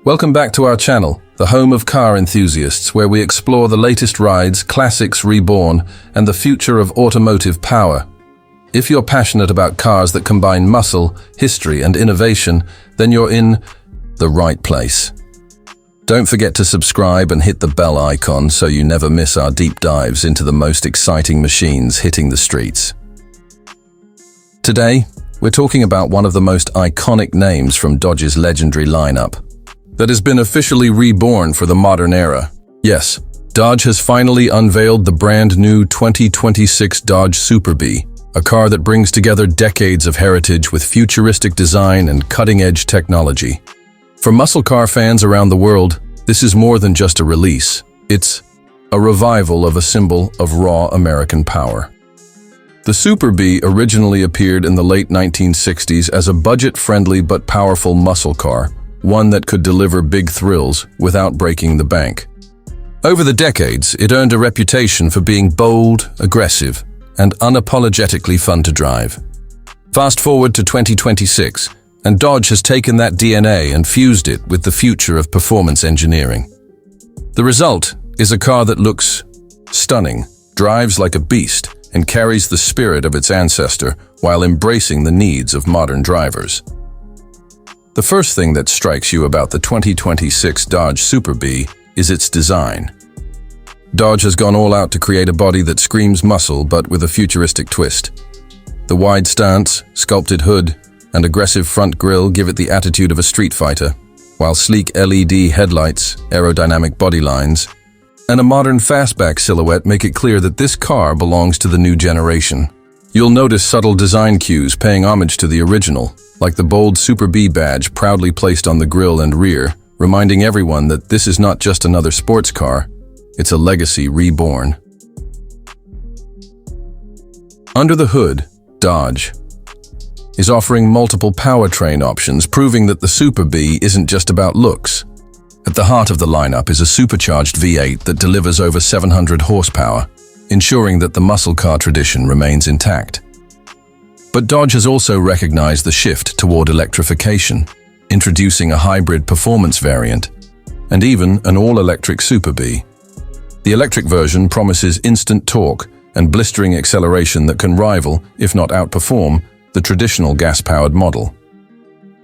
Welcome back to our channel, the home of car enthusiasts, where we explore the latest rides, classics reborn, and the future of automotive power. If you're passionate about cars that combine muscle, history, and innovation, then you're in the right place. Don't forget to subscribe and hit the bell icon so you never miss our deep dives into the most exciting machines hitting the streets. Today, we're talking about one of the most iconic names from Dodge's legendary lineup that has been officially reborn for the modern era. Yes, Dodge has finally unveiled the brand new 2026 Dodge Superbird, a car that brings together decades of heritage with futuristic design and cutting-edge technology. For muscle car fans around the world, this is more than just a release. It's a revival of a symbol of raw American power. The Superbird originally appeared in the late 1960s as a budget-friendly but powerful muscle car, one that could deliver big thrills without breaking the bank. Over the decades, it earned a reputation for being bold, aggressive, and unapologetically fun to drive. Fast forward to 2026, and Dodge has taken that DNA and fused it with the future of performance engineering. The result is a car that looks stunning, drives like a beast, and carries the spirit of its ancestor while embracing the needs of modern drivers. The first thing that strikes you about the 2026 Dodge Superbird is its design. Dodge has gone all out to create a body that screams muscle but with a futuristic twist. The wide stance, sculpted hood, and aggressive front grille give it the attitude of a street fighter, while sleek LED headlights, aerodynamic body lines, and a modern fastback silhouette make it clear that this car belongs to the new generation. You'll notice subtle design cues paying homage to the original, like the bold Superbird badge proudly placed on the grille and rear, reminding everyone that this is not just another sports car, it's a legacy reborn. Under the hood, Dodge is offering multiple powertrain options, proving that the Superbird isn't just about looks. At the heart of the lineup is a supercharged V8 that delivers over 700 horsepower, ensuring that the muscle car tradition remains intact. But Dodge has also recognized the shift toward electrification, introducing a hybrid performance variant, and even an all-electric Superbird. The electric version promises instant torque and blistering acceleration that can rival, if not outperform, the traditional gas-powered model.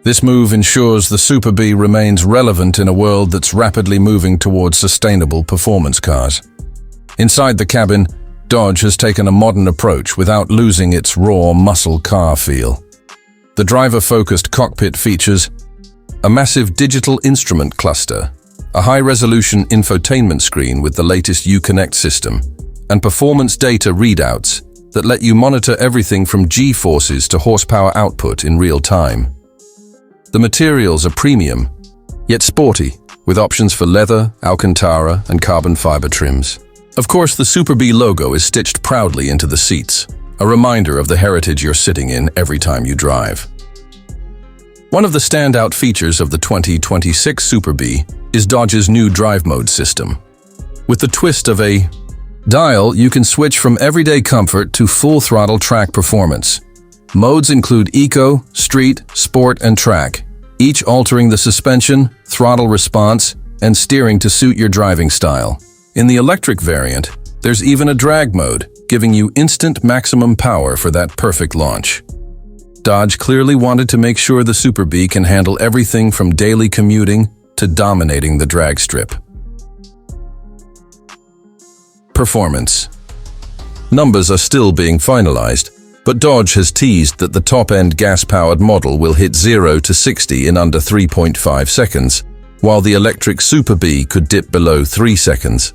This move ensures the Superbird remains relevant in a world that's rapidly moving towards sustainable performance cars. Inside the cabin, Dodge has taken a modern approach without losing its raw muscle car feel. The driver-focused cockpit features a massive digital instrument cluster, a high-resolution infotainment screen with the latest Uconnect system, and performance data readouts that let you monitor everything from G-forces to horsepower output in real time. The materials are premium, yet sporty, with options for leather, Alcantara, and carbon fiber trims. Of course, the Superbird logo is stitched proudly into the seats, a reminder of the heritage you're sitting in every time you drive. One of the standout features of the 2026 Superbird is Dodge's new drive mode system. With the twist of a dial, you can switch from everyday comfort to full-throttle track performance. Modes include Eco, Street, Sport, and Track, each altering the suspension, throttle response, and steering to suit your driving style. In the electric variant, there's even a drag mode, giving you instant maximum power for that perfect launch. Dodge clearly wanted to make sure the Superbird can handle everything from daily commuting to dominating the drag strip. Performance. Numbers are still being finalized, but Dodge has teased that the top-end gas-powered model will hit 0 to 60 in under 3.5 seconds, while the electric Superbird could dip below 3 seconds.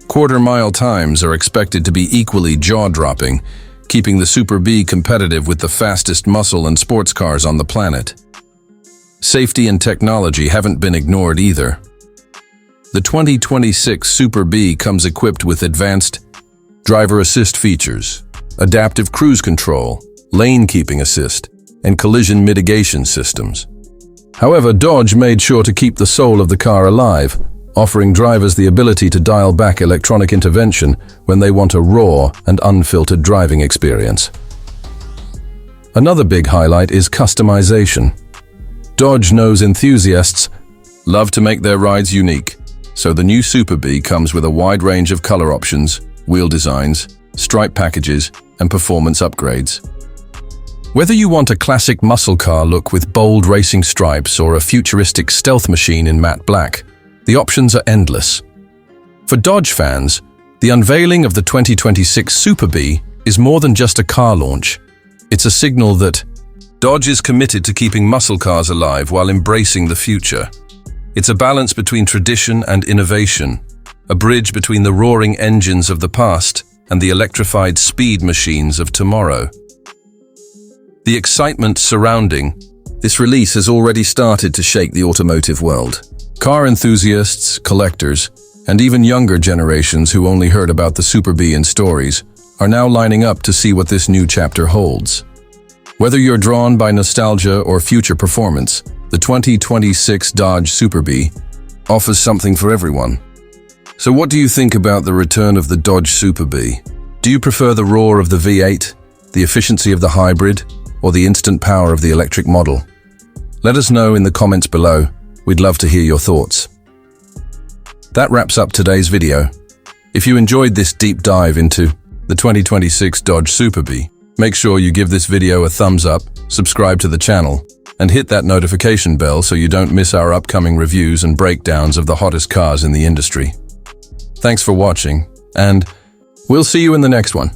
Quarter-mile times are expected to be equally jaw-dropping, keeping the Superbird competitive with the fastest muscle and sports cars on the planet. Safety and technology haven't been ignored either. The 2026 Superbird comes equipped with advanced driver assist features, adaptive cruise control, lane keeping assist, and collision mitigation systems. However, Dodge made sure to keep the soul of the car alive, offering drivers the ability to dial back electronic intervention when they want a raw and unfiltered driving experience. Another big highlight is customization. Dodge knows enthusiasts love to make their rides unique, so the new Super Bee comes with a wide range of color options, wheel designs, stripe packages, and performance upgrades. Whether you want a classic muscle car look with bold racing stripes or a futuristic stealth machine in matte black, the options are endless. For Dodge fans, the unveiling of the 2026 Super Bee is more than just a car launch. It's a signal that Dodge is committed to keeping muscle cars alive while embracing the future. It's a balance between tradition and innovation, a bridge between the roaring engines of the past and the electrified speed machines of tomorrow. The excitement surrounding this release has already started to shake the automotive world. Car enthusiasts, collectors, and even younger generations who only heard about the Super Bee in stories are now lining up to see what this new chapter holds. Whether you're drawn by nostalgia or future performance, the 2026 Dodge Super Bee offers something for everyone. So what do you think about the return of the Dodge Super Bee? Do you prefer the roar of the V8, the efficiency of the hybrid, or the instant power of the electric model? Let us know in the comments below. We'd love to hear your thoughts. That wraps up today's video. If you enjoyed this deep dive into the 2026 Dodge Super Bee, make sure you give this video a thumbs up, subscribe to the channel, and hit that notification bell so you don't miss our upcoming reviews and breakdowns of the hottest cars in the industry. Thanks for watching, and we'll see you in the next one.